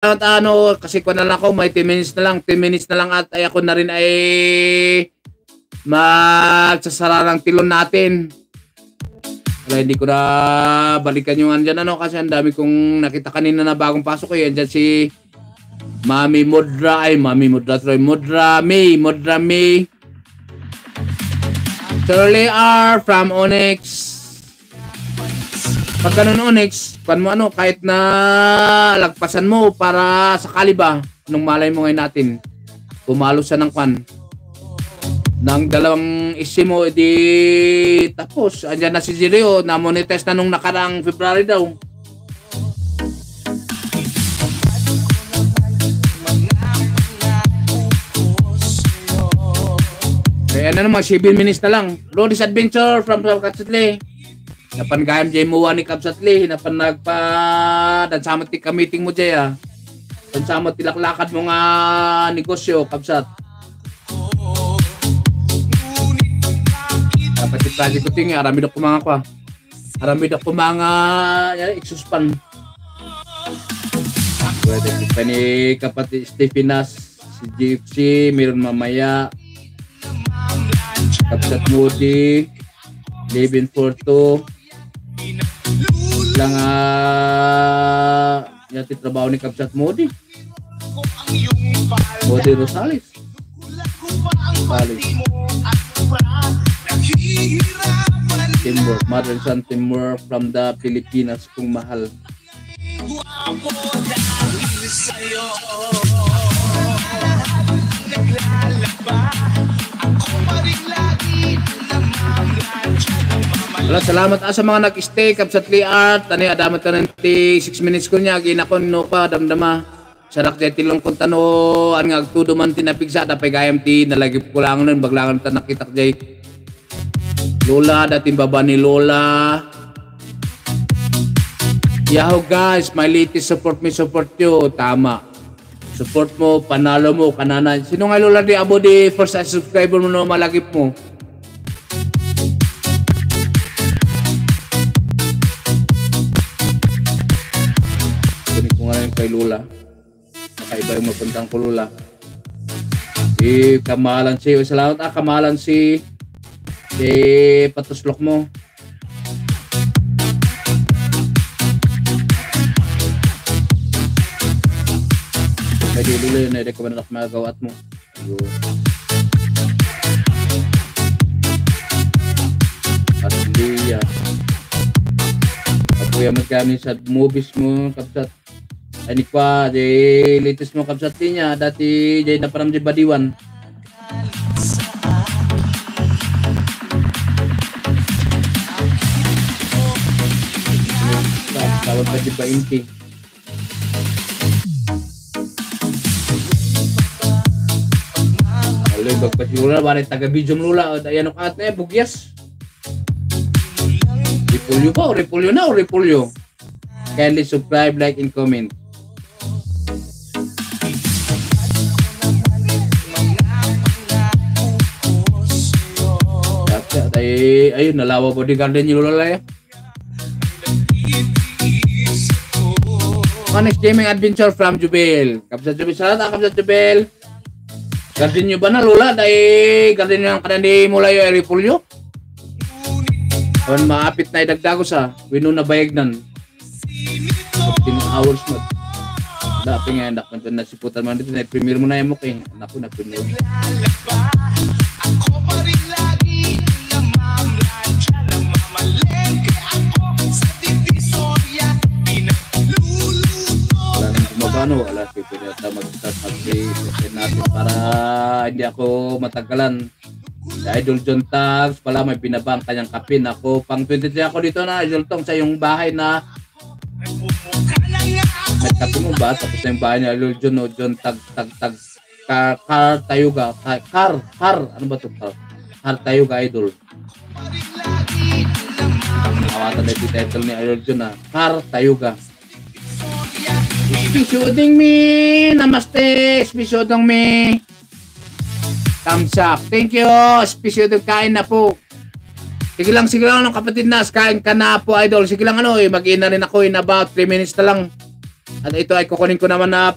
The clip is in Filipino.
at ano, kasi ko na lang ako, may 10 minutes na lang, 10 minutes na lang at ay ako na rin ay magsasara ng tilon natin. Kaya hindi ko na balikan yung andyan ano, kasi ang dami kong nakita kanina na bagong pasok ko. Andyan si Mami Mudra, Mudra May. Shirley R. from Onyx. Pag ganun Onyx, pan mo ano, kahit na lagpasan mo para sakali ba, nung malay mo ngayon natin, pumalo siya ng pan. Nang dalawang isi mo, edi tapos. Andyan na si Zirio, na-monetize na nung nakarang February daw. Kaya na naman, 7 minutes na lang. Rody's Adventure from Kapsatli. Napan gayam jay muwa ni Kapsatli. Napan nagpa... Dansamot ti ka-meeting mo jay ah. Dansamot tilaklakad mo nga negosyo, Kapsat. Dapat ti project ko tingi, arami na kumanga ko ah. Arami na kumanga... Iksuspan. Pwede kita ni kapatid Stephenas, si Gypsy, meron mamaya. Kapsat Moody, Levin Forto lang yati trabaho ni Kapsat Moody Rosales teamwork, mother and son teamwork from the Pilipinas kung mahal. Wala, salamat sa mga nag-stay Kapsatli Art. Tani adamat ka ng 6 minutes ko niya ginakon no pa damdama. Sarak jay tilong kun tano an nga agtudo man tinapigsa tapay gayam ti nalagip ko lang nun baglangan ta nakita jay Lola dating baba ni Lola. Yaho guys, my latest support me, support you. Tama. Support mo, panalo mo, kanana. Sino nga Lola di abo di first subscriber mo no malagip mo? Kunin ko nga rin kay Lola. Nakaiba yung mapuntang ko Lola. Si Kamalan si, salamat Kamalan si patuslok mo. Pwede Lola yun, na-recommend ako magagawat mo. Asliya. Kapuya mo kami sa movies mo, Kapsat. Ani pa, di latest mo Kapsat niya. Dati, di naparam di Badiwan. Tawag pa di Bainti. Aloy, bagpas Lula, barit taga-bidyong Lula. Ayan ang at bugyas. Repulyo ba? Repulyo na o repulyo? Kindly subscribe, like, and comment. Ayun, nalawa body garden yung Lula ya. Onyx Gaming Adventure from Jubel. Kapsat Jubel, salamat Kapsat Jubel. Garden nyo ba na Lula? Dahil garden nyo ang kanandi mula yung repulyo? Kung maapit na idagdago sa wino na bayagnan 15 hours mo dati nga anak kung nasiputan mo dito na-premier mo na yung mukha anak ko na-premier wala nang kumabano wala pinata mag-start natin para hindi ako matagalan. Idol John Tags pala may binabang kanyang kapin. Ako pang 23 ako dito na Idol Tong sa yung bahay na nagkapi mo ba? Tapos na yung bahay niya Idol John o John Tag Car Tayuga ano ba ito? Car Tayuga Idol nakawatan na yung title ni Idol John na Car Tayuga. Spisuding me namaste spisudong me thumbs up. Thank you. Special kain na po. Sige lang ng kapatid Nas. Kain ka na po, idol. Sige lang mag-in na rin ako in about 3 minutes na lang. At ito ay kukunin ko naman na